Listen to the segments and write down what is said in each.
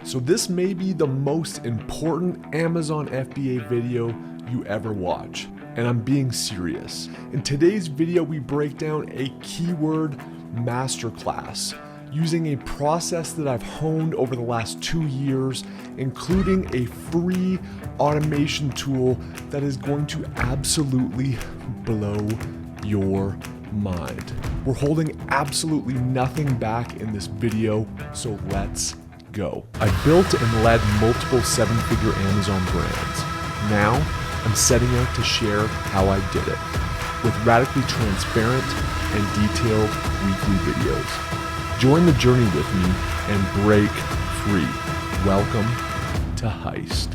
So this may be the most important Amazon FBA video you ever watch, and I'm being serious. In today's video, we break down a keyword masterclass using a process that I've honed over the last 2 years, including a free automation tool that is going to absolutely blow your mind. We're holding absolutely nothing back in this video, so let's go. I built and led multiple 7-figure Amazon brands. Now, I'm setting out to share how I did it with radically transparent and detailed weekly videos. Join the journey with me and break free. Welcome to Heist.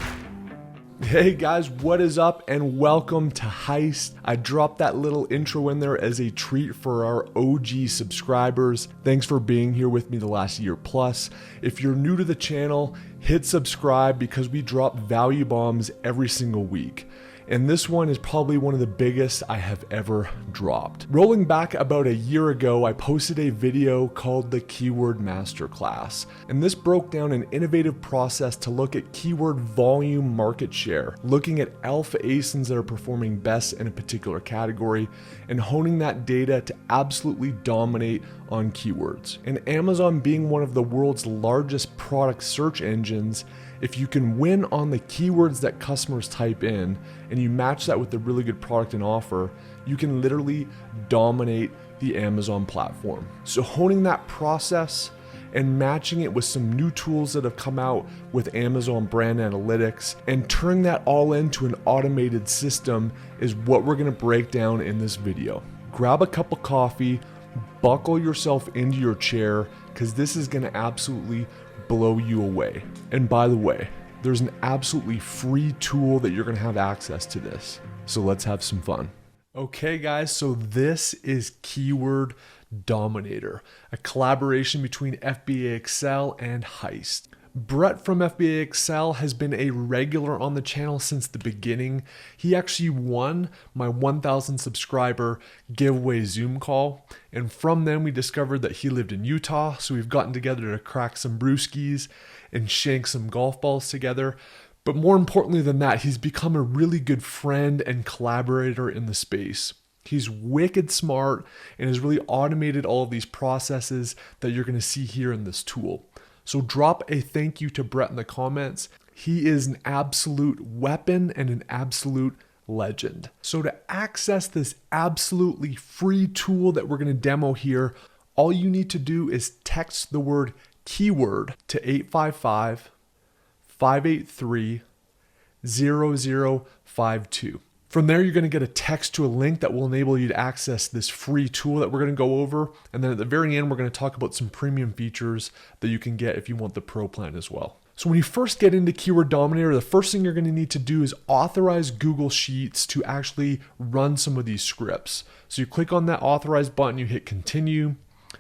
Hey guys, what is up and welcome to Heist. I dropped that little intro in there as a treat for our OG subscribers. Thanks for being here with me the last year plus. If you're new to the channel, hit subscribe because we drop value bombs every single week. And this one is probably one of the biggest I have ever dropped. Rolling back about a year ago, I posted a video called the Keyword Masterclass. And this broke down an innovative process to look at keyword volume market share, looking at alpha ASINs that are performing best in a particular category, and honing that data to absolutely dominate on keywords. And Amazon being one of the world's largest product search engines, if you can win on the keywords that customers type in and you match that with a really good product and offer, you can literally dominate the Amazon platform. So honing that process and matching it with some new tools that have come out with Amazon brand analytics and turning that all into an automated system is what we're gonna break down in this video. Grab a cup of coffee, buckle yourself into your chair, because this is gonna absolutely blow you away. And by the way, there's an absolutely free tool that you're gonna have access to this. So let's have some fun. Okay guys, so this is Keyword Dominator, a collaboration between FBA Excel and Heist. Brett from FBA Excel has been a regular on the channel since the beginning. He actually won my 1,000 subscriber giveaway Zoom call. And from then we discovered that he lived in Utah. So we've gotten together to crack some brewskis and shank some golf balls together. But more importantly than that, he's become a really good friend and collaborator in the space. He's wicked smart and has really automated all of these processes that you're going to see here in this tool. So drop a thank you to Brett in the comments. He is an absolute weapon and an absolute legend. So to access this absolutely free tool that we're going to demo here, all you need to do is text the word keyword to 855-583-0052. From there, you're going to get a text to a link that will enable you to access this free tool that we're going to go over. And then at the very end, we're going to talk about some premium features that you can get if you want the Pro plan as well. So when you first get into Keyword Dominator, the first thing you're going to need to do is authorize Google Sheets to actually run some of these scripts. So you click on that authorize button, you hit continue.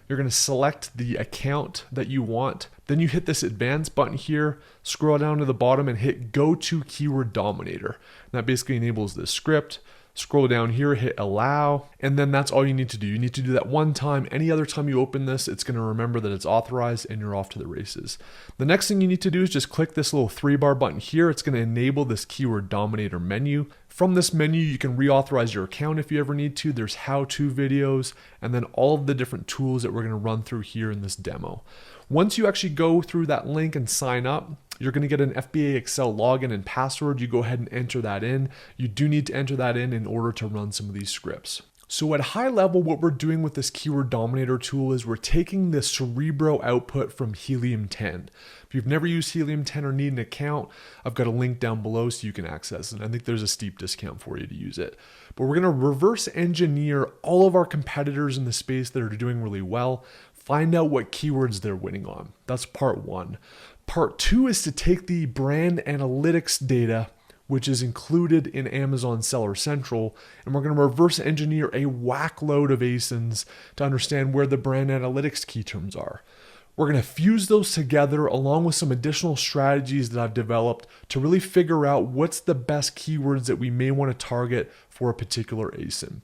You're going to select the account that you want. Then you hit this advanced button here, scroll down to the bottom and hit go to Keyword Dominator. And that basically enables this script. Scroll down here, hit allow, and then that's all you need to do. You need to do that one time. Any other time you open this, it's going to remember that it's authorized and you're off to the races. The next thing you need to do is just click this little 3-bar button here. It's going to enable this Keyword Dominator menu. From this menu, you can reauthorize your account if you ever need to. There's how-to videos, and then all of the different tools that we're going to run through here in this demo. Once you actually go through that link and sign up, you're going to get an FBA Excel login and password. You go ahead and enter that in. You do need to enter that in order to run some of these scripts. So at a high level, what we're doing with this Keyword Dominator tool is we're taking the Cerebro output from Helium 10. If you've never used Helium 10 or need an account, I've got a link down below so you can access it. I think there's a steep discount for you to use it. But we're going to reverse engineer all of our competitors in the space that are doing really well, find out what keywords they're winning on. That's part one. Part two is to take the brand analytics data, which is included in Amazon Seller Central, and we're going to reverse engineer a whack load of ASINs to understand where the brand analytics key terms are. We're going to fuse those together along with some additional strategies that I've developed to really figure out what's the best keywords that we may want to target for a particular ASIN.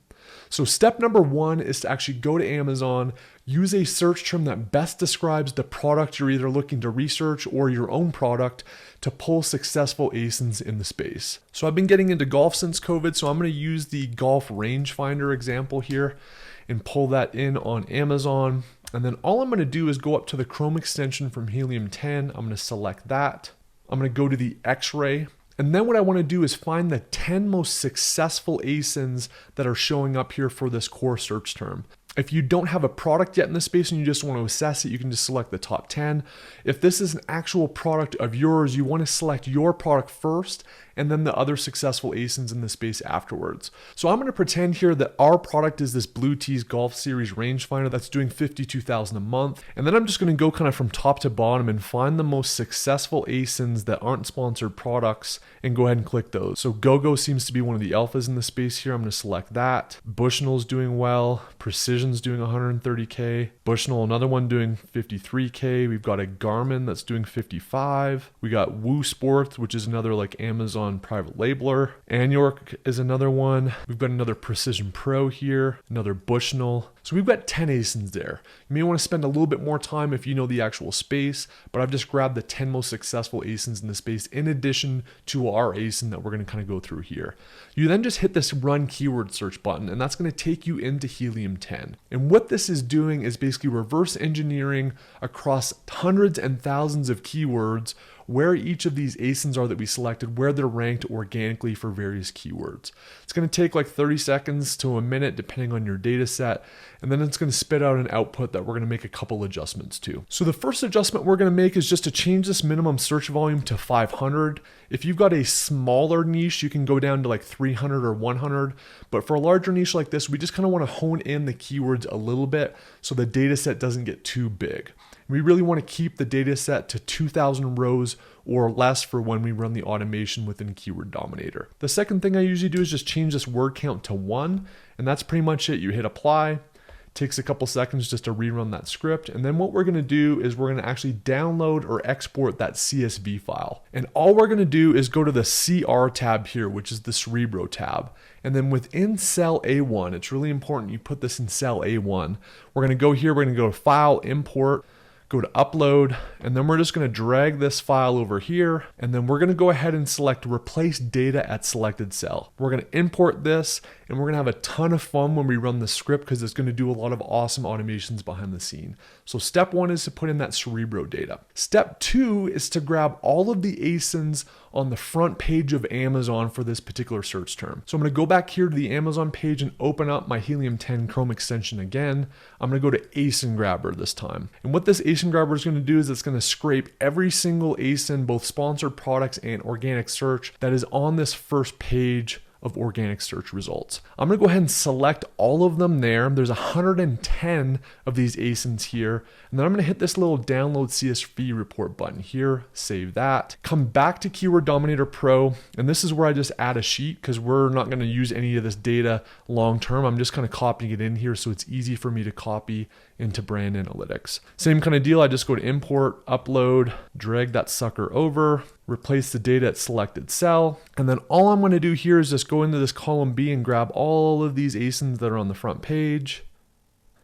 So step number one is to actually go to Amazon, use a search term that best describes the product you're either looking to research or your own product to pull successful ASINs in the space. So I've been getting into golf since COVID, so I'm going to use the golf rangefinder example here and pull that in on Amazon. And then all I'm going to do is go up to the Chrome extension from Helium 10. I'm going to select that. I'm going to go to the X-ray. And then what I want to do is find the 10 most successful ASINs that are showing up here for this core search term. If you don't have a product yet in this space and you just want to assess it, you can just select the top 10. If this is an actual product of yours, you want to select your product first and then the other successful ASINs in the space afterwards. So I'm going to pretend here that our product is this Blue Tees Golf Series rangefinder that's doing $52,000 a month. And then I'm just going to go kind of from top to bottom and find the most successful ASINs that aren't sponsored products and go ahead and click those. So GoGo seems to be one of the alphas in the space here. I'm going to select that. Bushnell's doing well. Precision's doing 130K. Bushnell, another one doing 53K. We've got a Garmin that's doing 55. We got Woo Sports, which is another like Amazon private labeler. Anyork is another one. We've got another Precision Pro here, another Bushnell. So we've got 10 ASINs there. You may want to spend a little bit more time if you know the actual space, but I've just grabbed the 10 most successful ASINs in the space in addition to our ASIN that we're going to kind of go through here. You then just hit this run keyword search button and that's going to take you into Helium 10. And what this is doing is basically reverse engineering across hundreds and thousands of keywords where each of these ASINs are that we selected, where they're ranked organically for various keywords. It's going to take like 30 seconds to a minute depending on your data set, and then it's going to spit out an output that we're going to make a couple adjustments to. So the first adjustment we're going to make is just to change this minimum search volume to 500. If you've got a smaller niche, you can go down to like 300 or 100, but for a larger niche like this, we just kind of want to hone in the keywords a little bit so the data set doesn't get too big. We really want to keep the data set to 2,000 rows or less for when we run the automation within Keyword Dominator. The second thing I usually do is just change this word count to 1, and that's pretty much it. You hit apply. Takes a couple seconds just to rerun that script. And then what we're going to do is we're going to actually download or export that CSV file. And all we're going to do is go to the CR tab here, which is the Cerebro tab. And then within cell A1, it's really important you put this in cell A1. We're going to go here, we're going to go to File, Import, go to Upload, and then we're just going to drag this file over here, and then we're going to go ahead and select Replace Data at Selected Cell. We're going to import this, and we're going to have a ton of fun when we run the script because it's going to do a lot of awesome automations behind the scene. So step 1 is to put in that Cerebro data. Step 2 is to grab all of the ASINs on the front page of Amazon for this particular search term. So I'm going to go back here to the Amazon page and open up my Helium 10 Chrome extension again. I'm going to go to ASIN Grabber this time. And what this ASIN Grabber is going to do is it's going to scrape every single ASIN, both sponsored products and organic search, that is on this first page of organic search results. I'm going to go ahead and select all of them there. There's 110 of these ASINs here. And then I'm going to hit this little download CSV report button here, save that, come back to Keyword Dominator Pro. And this is where I just add a sheet because we're not going to use any of this data long term. I'm just kind of copying it in here so it's easy for me to copy into brand analytics. Same kind of deal. I just go to import, upload, drag that sucker over, replace the data at selected cell. And then all I'm going to do here is just go into this column B and grab all of these ASINs that are on the front page.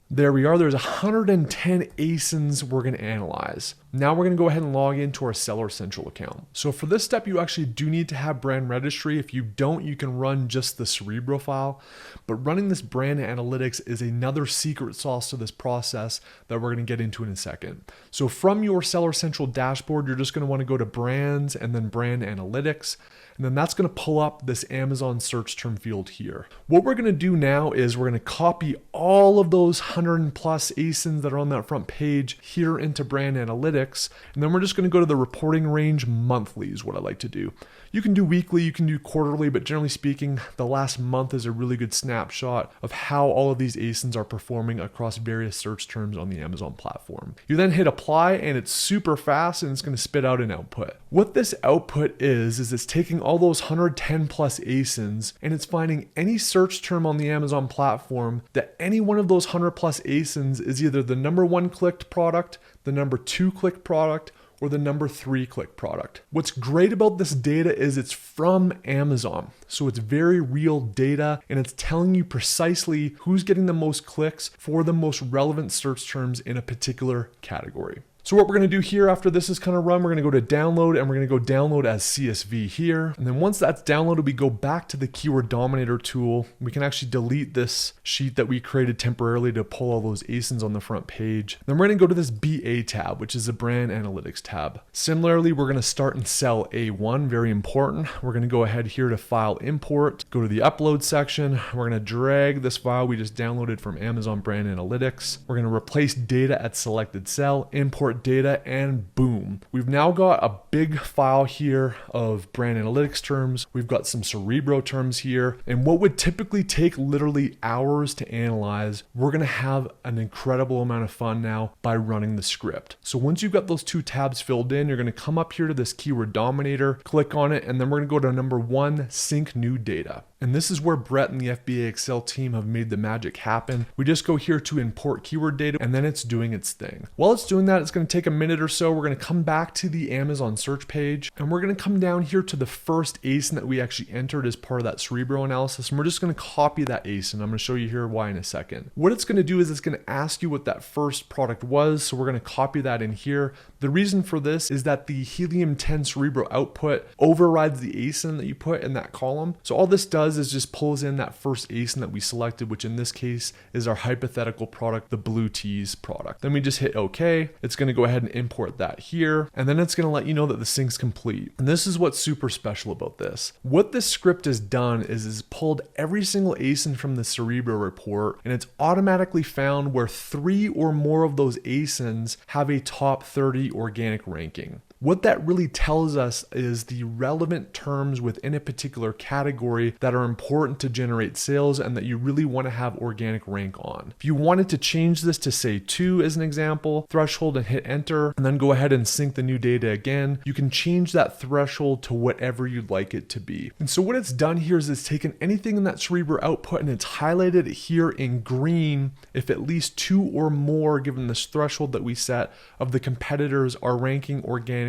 There we are. There's 110 ASINs we're going to analyze. Now we're going to go ahead and log into our Seller Central account. So for this step, you actually do need to have brand registry. If you don't, you can run just the Cerebro file. But running this brand analytics is another secret sauce to this process that we're going to get into in a second. So from your Seller Central dashboard, you're just going to want to go to brands and then brand analytics. And then that's going to pull up this Amazon search term field here. What we're going to do now is we're going to copy all of those 100 plus ASINs that are on that front page here into brand analytics. And then we're just going to go to the reporting range monthly is what I like to do. You can do weekly, you can do quarterly, but generally speaking, the last month is a really good snapshot of how all of these ASINs are performing across various search terms on the Amazon platform. You then hit apply and it's super fast and it's going to spit out an output. What this output is it's taking all those 110 plus ASINs and it's finding any search term on the Amazon platform that any one of those 100 plus ASINs is either the number 1 clicked product, the number 2 clicked product, or the number 3 click product. What's great about this data is it's from Amazon. So it's very real data and it's telling you precisely who's getting the most clicks for the most relevant search terms in a particular category. So what we're going to do here after this is kind of run, we're going to go to download and we're going to go download as CSV here. And then once that's downloaded, we go back to the keyword dominator tool. We can actually delete this sheet that we created temporarily to pull all those ASINs on the front page. Then we're going to go to this BA tab, which is the brand analytics tab. Similarly, we're going to start in cell A1, very important. We're going to go ahead here to file import, go to the upload section. We're going to drag this file we just downloaded from Amazon brand analytics. We're going to replace data at selected cell, import data, and boom. We've now got a big file here of brand analytics terms. We've got some Cerebro terms here, and what would typically take literally hours to analyze, we're gonna have an incredible amount of fun now by running the script. So once you've got those 2 tabs filled in, you're gonna come up here to this keyword dominator, click on it, and then we're gonna go to number 1, sync new data. And this is where Brett and the FBA Excel team have made the magic happen. We just go here to import keyword data and then it's doing its thing. While it's doing that, it's going to take a minute or so. We're going to come back to the Amazon search page and we're going to come down here to the first ASIN that we actually entered as part of that Cerebro analysis. And we're just going to copy that ASIN. I'm going to show you here why in a second. What it's going to do is it's going to ask you what that first product was. So we're going to copy that in here. The reason for this is that the Helium 10 Cerebro output overrides the ASIN that you put in that column. So all this does is just pulls in that first ASIN that we selected, which in this case is our hypothetical product, the blue teas product. Then we just hit OK. It's going to go ahead and import that here. And then it's going to let you know that the sync's complete. And this is what's super special about this. What this script has done is pulled every single ASIN from the Cerebro report, and it's automatically found where 3 or more of those ASINs have a top 30 organic ranking. What that really tells us is the relevant terms within a particular category that are important to generate sales and that you really want to have organic rank on. If you wanted to change this to say 2 as an example, threshold, and hit enter, and then go ahead and sync the new data again, you can change that threshold to whatever you'd like it to be. And so what it's done here is it's taken anything in that Cerebro output and it's highlighted it here in green if at least 2 or more, given this threshold that we set, of the competitors are ranking organically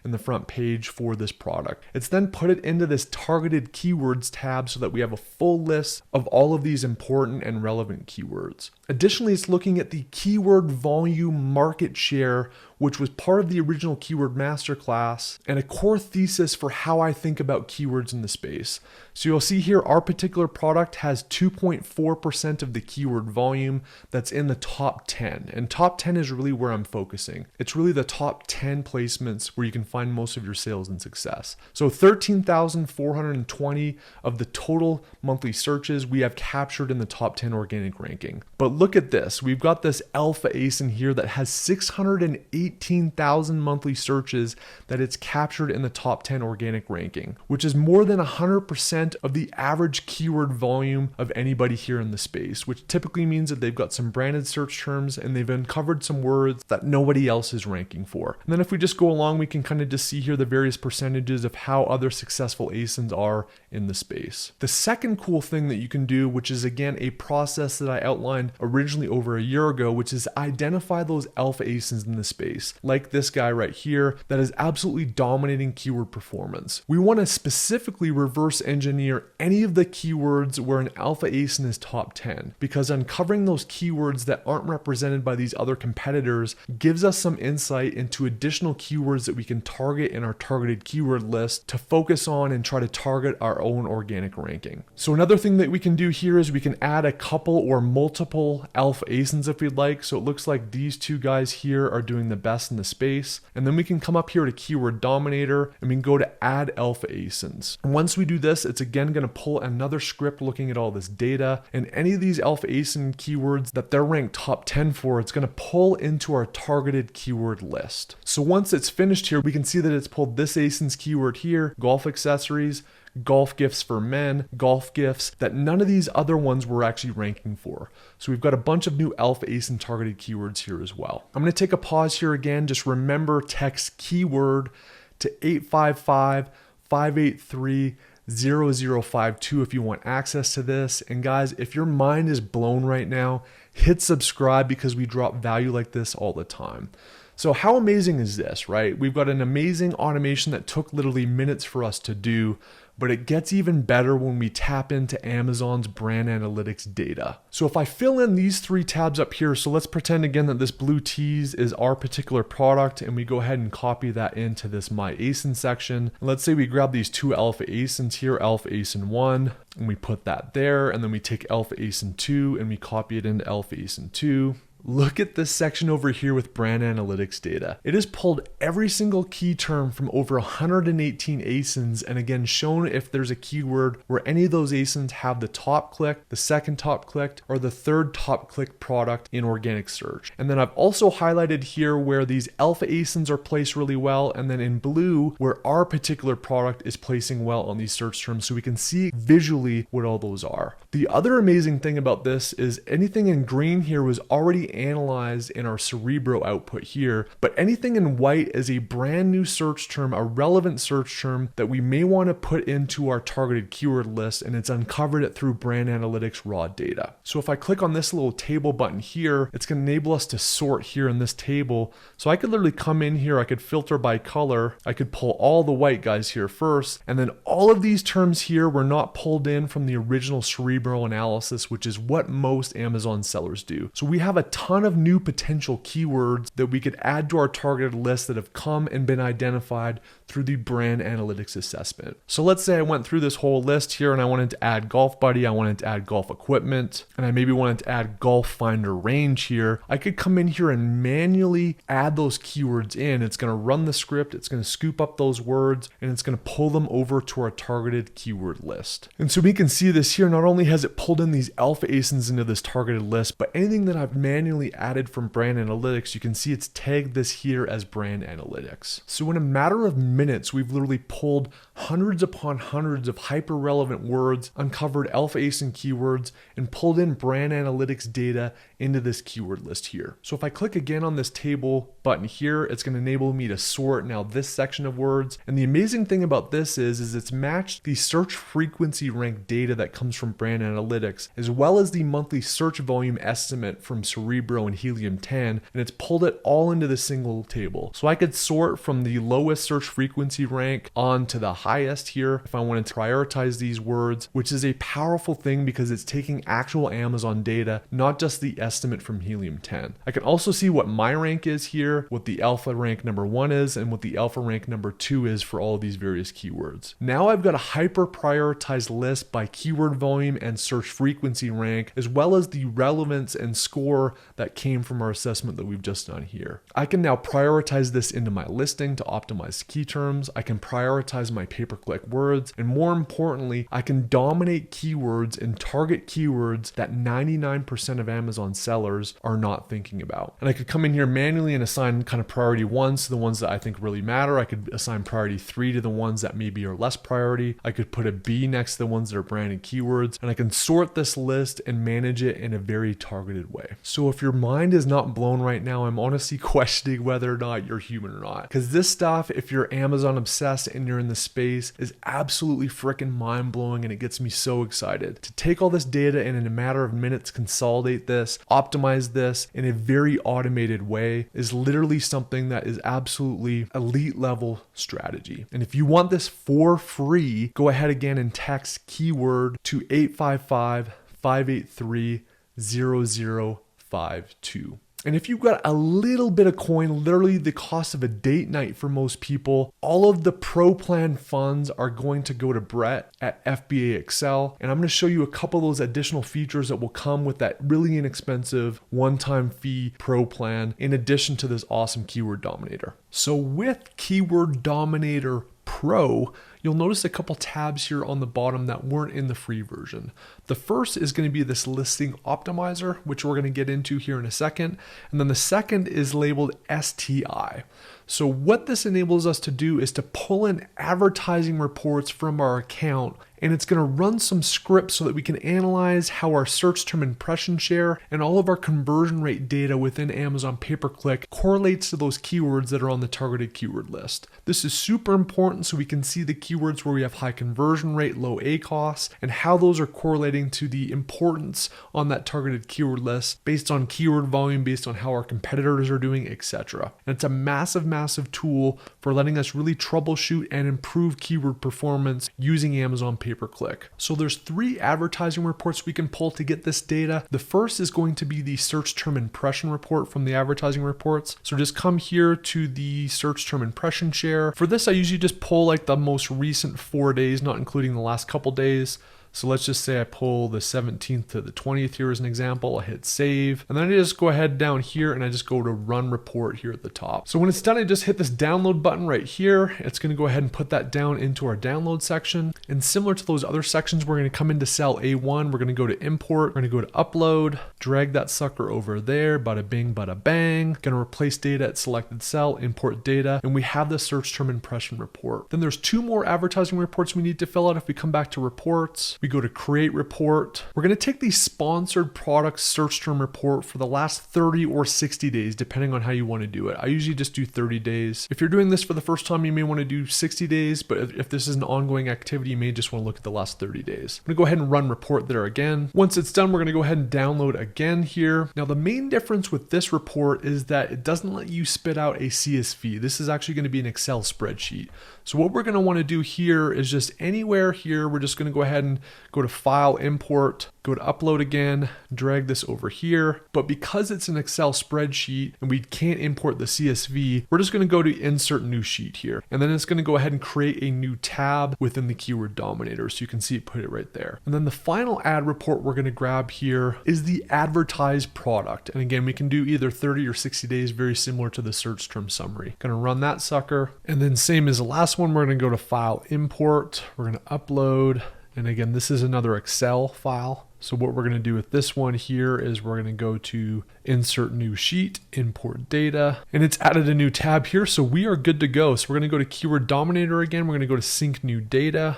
in the front page for this product. It's then put it into this targeted keywords tab so that we have a full list of all of these important and relevant keywords. Additionally, it's looking at the keyword volume market share, which was part of the original keyword masterclass and a core thesis for how I think about keywords in the space. So you'll see here our particular product has 2.4% of the keyword volume that's in the top 10. And top 10 is really where I'm focusing. It's really the top 10 placements where you can find most of your sales and success. So 13,420 of the total monthly searches we have captured in the top 10 organic ranking. But look at this. We've got this alpha ASIN here that has 618,000 monthly searches that it's captured in the top 10 organic ranking, which is more than 100% of the average keyword volume of anybody here in the space, which typically means that they've got some branded search terms and they've uncovered some words that nobody else is ranking for. And then if we just go along, we can kind of just see here the various percentages of how other successful ASINs are in the space. The second cool thing that you can do, which is again a process that I outlined originally over a year ago, which is identify those alpha ASINs in the space, like this guy right here that is absolutely dominating keyword performance. We want to specifically reverse engineer any of the keywords where an alpha ASIN is top 10, because uncovering those keywords that aren't represented by these other competitors gives us some insight into additional keywords that we can target in our targeted keyword list to focus on and try to target our own organic ranking. So another thing that we can do here is we can add a couple or multiple alpha ASINs if we'd like. So it looks like these 2 guys here are doing the best in the space. And then we can come up here to keyword dominator and we can go to add alpha ASINs. And once we do this, it's again going to pull another script looking at all this data, and any of these alpha ASIN keywords that they're ranked top 10 for, it's going to pull into our targeted keyword list. So once it's finished here, we can see that it's pulled this ASIN's keyword here, golf accessories, golf gifts for men, golf gifts, that none of these other ones were actually ranking for. So we've got a bunch of new alpha ASIN targeted keywords here as well. I'm going to take a pause here again. Just remember, text keyword to 855-583-0052 if you want access to this. And guys, if your mind is blown right now, hit subscribe because we drop value like this all the time. So how amazing is this, right? We've got an amazing automation that took literally minutes for us to do, but it gets even better when we tap into Amazon's brand analytics data. So if I fill in these 3 tabs up here, so let's pretend again that this blue tease is our particular product, and we go ahead and copy that into this My ASIN section. And let's say we grab these 2 alpha ASINs here, alpha ASIN 1, and we put that there, and then we take alpha ASIN 2 and we copy it into alpha ASIN 2. Look at this section over here with brand analytics data. It has pulled every single key term from over 118 ASINs, and again shown if there's a keyword where any of those ASINs have the top click, the second top clicked, or the third top click product in organic search. And then I've also highlighted here where these alpha ASINs are placed really well, and then in blue where our particular product is placing well on these search terms, so we can see visually what all those are. The other amazing thing about this is anything in green here was already analyzed in our Cerebro output here, but anything in white is a brand new search term, a relevant search term that we may want to put into our targeted keyword list, and it's uncovered it through brand analytics raw data. So if I click on this little table button here, it's going to enable us to sort here in this table. So I could literally come in here, I could filter by color, I could pull all the white guys here first, and then all of these terms here were not pulled in from the original Cerebro analysis, which is what most Amazon sellers do. So we have a ton of new potential keywords that we could add to our targeted list that have come and been identified through the brand analytics assessment. So let's say I went through this whole list here and I wanted to add golf buddy, I wanted to add golf equipment, and I maybe wanted to add golf finder range here. I could come in here and manually add those keywords in. It's going to run the script, it's going to scoop up those words, and it's going to pull them over to our targeted keyword list. And so we can see this here, not only has it pulled in these alpha ASINs into this targeted list, but anything that I've manually added from brand analytics, you can see it's tagged this here as brand analytics. So in a matter of minutes, we've literally pulled hundreds upon hundreds of hyper relevant words, uncovered alpha ASIN keywords, and pulled in brand analytics data into this keyword list here. So if I click again on this table button here, it's going to enable me to sort now this section of words. And the amazing thing about this is it's matched the search frequency rank data that comes from brand analytics, as well as the monthly search volume estimate from Cerebro and Helium 10, and it's pulled it all into this single table. So I could sort from the lowest search frequency rank on to the highest here if I wanted to prioritize these words, which is a powerful thing because it's taking actual Amazon data, not just the estimate from Helium 10. I can also see what my rank is here, what the alpha rank number 1 is, and what the alpha rank number 2 is for all of these various keywords. Now I've got a hyper prioritized list by keyword volume and search frequency rank, as well as the relevance and score that came from our assessment that we've just done here. I can now prioritize this into my listing to optimize key terms. I can prioritize my pay-per-click words, and more importantly, I can dominate keywords and target keywords that 99% of Amazon sellers are not thinking about. And I could come in here manually and assign kind of priority 1s to the ones that I think really matter. I could assign priority 3 to the ones that maybe are less priority. I could put a B next to the ones that are branded keywords, and I can sort this list and manage it in a very targeted way. So if your mind is not blown right now, I'm honestly questioning whether or not you're human or not. Because this stuff, if you're Amazon obsessed and you're in the space, is absolutely freaking mind blowing, and it gets me so excited. To take all this data and in a matter of minutes consolidate this, optimize this in a very automated way is literally something that is absolutely elite level strategy. And if you want this for free, go ahead again and text keyword to 855-583-0052. And if you've got a little bit of coin, literally the cost of a date night for most people, all of the pro plan funds are going to go to Brett at FBA Excel. And I'm going to show you a couple of those additional features that will come with that really inexpensive one-time fee pro plan, in addition to this awesome Keyword Dominator. So with Keyword Dominator Pro, you'll notice a couple tabs here on the bottom that weren't in the free version. The first is going to be this listing optimizer, which we're going to get into here in a second. And then the second is labeled STI. So what this enables us to do is to pull in advertising reports from our account, and it's going to run some scripts so that we can analyze how our search term impression share and all of our conversion rate data within Amazon pay-per-click correlates to those keywords that are on the targeted keyword list. This is super important so we can see the keywords keywords where we have high conversion rate, low ACoS, and how those are correlating to the importance on that targeted keyword list based on keyword volume, based on how our competitors are doing, etc. And it's a massive tool for letting us really troubleshoot and improve keyword performance using Amazon pay-per-click. So there's 3 advertising reports we can pull to get this data. The first is going to be the search term impression report from the advertising reports. So just come here to the search term impression share. For this, I usually just pull like the most recent 4 days, not including the last couple days. So let's just say I pull the 17th to the 20th here as an example. I hit save, and then I just go ahead down here and I just go to run report here at the top. So when it's done, I just hit this download button right here. It's going to go ahead and put that down into our download section. And similar to those other sections, we're going to come into cell A1. We're going to go to import. We're going to go to upload, drag that sucker over there. Bada bing, bada bang. Going to replace data at selected cell, import data, and we have the search term impression report. Then there's 2 more advertising reports we need to fill out. If we come back to reports, we go to create report. We're going to take the sponsored product search term report for the last 30 or 60 days, depending on how you want to do it. I usually just do 30 days. If you're doing this for the first time, you may want to do 60 days, but if this is an ongoing activity, you may just want to look at the last 30 days. I'm going to go ahead and run report there again. Once it's done, we're going to go ahead and download again here. Now, the main difference with this report is that it doesn't let you spit out a CSV. This is actually going to be an Excel spreadsheet. So what we're going to want to do here is just anywhere here, we're just going to go ahead and go to file, import, go to upload again, drag this over here. But because it's an Excel spreadsheet and we can't import the CSV, we're just going to go to insert new sheet here. And then it's going to go ahead and create a new tab within the keyword dominator. So you can see it, put it right there. And then the final ad report we're going to grab here is the advertised product. And again, we can do either 30 or 60 days, very similar to the search term summary. Going to run that sucker. And then same as the last one, we're going to go to file, import, we're going to upload. And again, this is another Excel file. So what we're going to do with this one here is we're going to go to insert new sheet, import data, and it's added a new tab here. So we are good to go. So we're going to go to keyword dominator again. We're going to go to sync new data.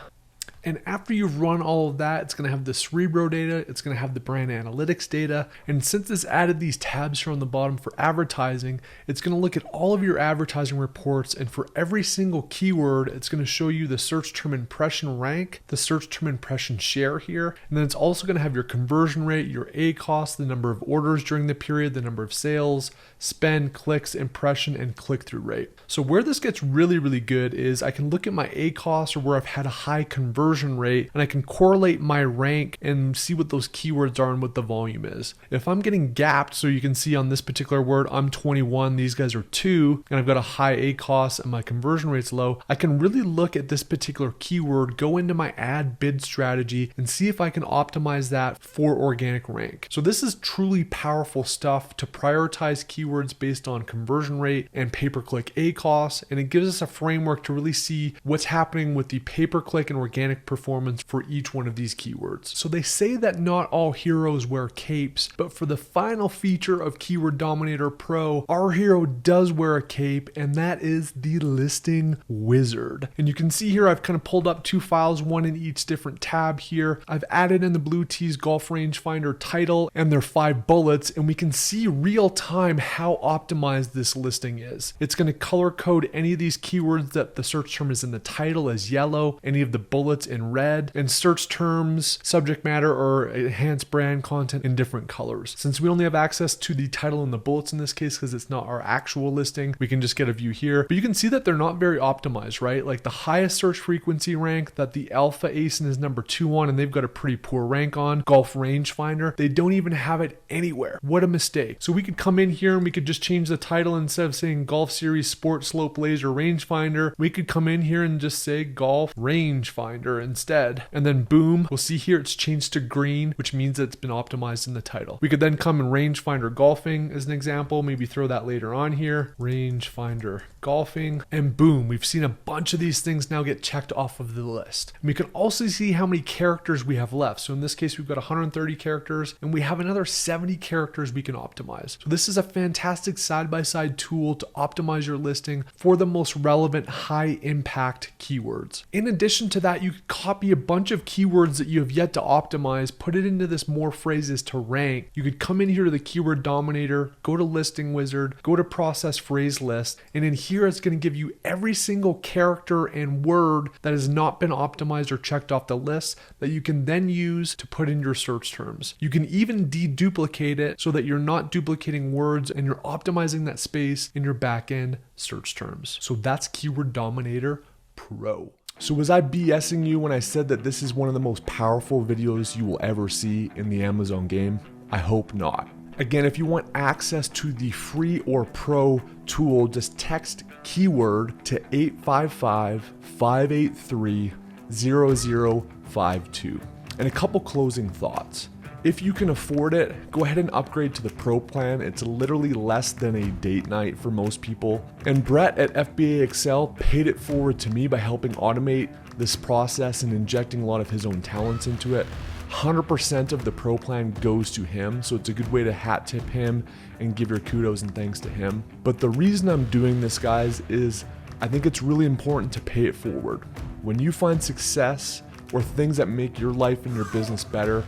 And after you've run all of that, it's going to have the Cerebro data, it's going to have the brand analytics data. And since it's added these tabs here on the bottom for advertising, it's going to look at all of your advertising reports. And for every single keyword, it's going to show you the search term impression rank, the search term impression share here. And then it's also going to have your conversion rate, your ACoS, the number of orders during the period, the number of sales, spend, clicks, impression, and click-through rate. So where this gets really good is I can look at my ACoS or where I've had a high conversion rate, and I can correlate my rank and see what those keywords are and what the volume is. If I'm getting gapped, so you can see on this particular word, I'm 21, these guys are 2, and I've got a high ACoS and my conversion rate's low, I can really look at this particular keyword, go into my ad bid strategy, and see if I can optimize that for organic rank. So this is truly powerful stuff to prioritize keywords based on conversion rate and pay-per-click ACoS, and it gives us a framework to really see what's happening with the pay-per-click and organic performance for each one of these keywords. So they say that not all heroes wear capes, but for the final feature of Keyword Dominator Pro, our hero does wear a cape, and that is the listing wizard. And you can see here I've kind of pulled up 2 files, one in each different tab here. I've added in the Blue Tees Golf Rangefinder title and their 5 bullets, and we can see real time how optimized this listing is. It's going to color code any of these keywords that the search term is in the title as yellow, any of the bullets in red, and search terms, subject matter, or enhanced brand content in different colors. Since we only have access to the title and the bullets in this case because it's not our actual listing, we can just get a view here. But you can see that they're not very optimized, right? Like the highest search frequency rank that the alpha ASIN is number 2 on, and they've got a pretty poor rank on, Golf Rangefinder, they don't even have it anywhere. What a mistake. So we could come in here and we could just change the title. Instead of saying Golf Series Sport Slope Laser Rangefinder, we could come in here and just say Golf Rangefinder instead. And then boom, we'll see here it's changed to green, which means that it's been optimized in the title. We could then come in Rangefinder Golfing as an example, maybe throw that later on here, Rangefinder Golfing, and boom, we've seen a bunch of these things now get checked off of the list. And we can also see how many characters we have left. So in this case, we've got 130 characters, and we have another 70 characters we can optimize. So this is a fantastic side-by-side tool to optimize your listing for the most relevant high impact keywords. In addition to that, you could copy a bunch of keywords that you have yet to optimize, put it into this more phrases to rank. You could come in here to the keyword dominator, go to listing wizard, go to process phrase list, and in here it's going to give you every single character and word that has not been optimized or checked off the list that you can then use to put in your search terms. You can even deduplicate it so that you're not duplicating words and you're optimizing that space in your backend search terms. So that's Keyword Dominator Pro. So was I BSing you when I said that this is one of the most powerful videos you will ever see in the Amazon game? I hope not. Again, if you want access to the free or pro tool, just text keyword to 855-583-0052. And a couple closing thoughts. If you can afford it, go ahead and upgrade to the Pro plan. It's literally less than a date night for most people. And Brett at FBA Excel paid it forward to me by helping automate this process and injecting a lot of his own talents into it. 100% of the Pro plan goes to him, so it's a good way to hat tip him and give your kudos and thanks to him. But the reason I'm doing this, guys, is I think it's really important to pay it forward. When you find success or things that make your life and your business better,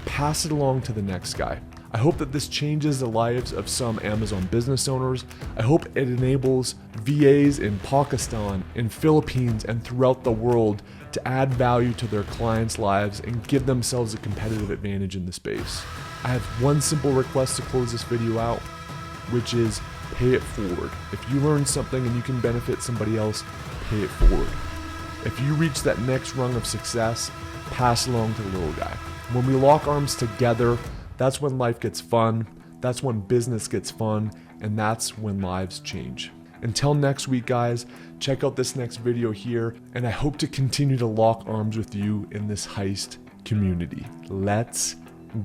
pass it along to the next guy. I hope that this changes the lives of some Amazon business owners. I hope it enables VAs in Pakistan, in Philippines, and throughout the world to add value to their clients' lives and give themselves a competitive advantage in the space. I have one simple request to close this video out, which is pay it forward. If you learn something and you can benefit somebody else, pay it forward. If you reach that next rung of success, pass along to the little guy. When we lock arms together, that's when life gets fun, that's when business gets fun, and that's when lives change. Until next week, guys, check out this next video here, and I hope to continue to lock arms with you in this heist community. Let's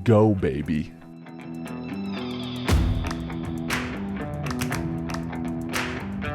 go, baby.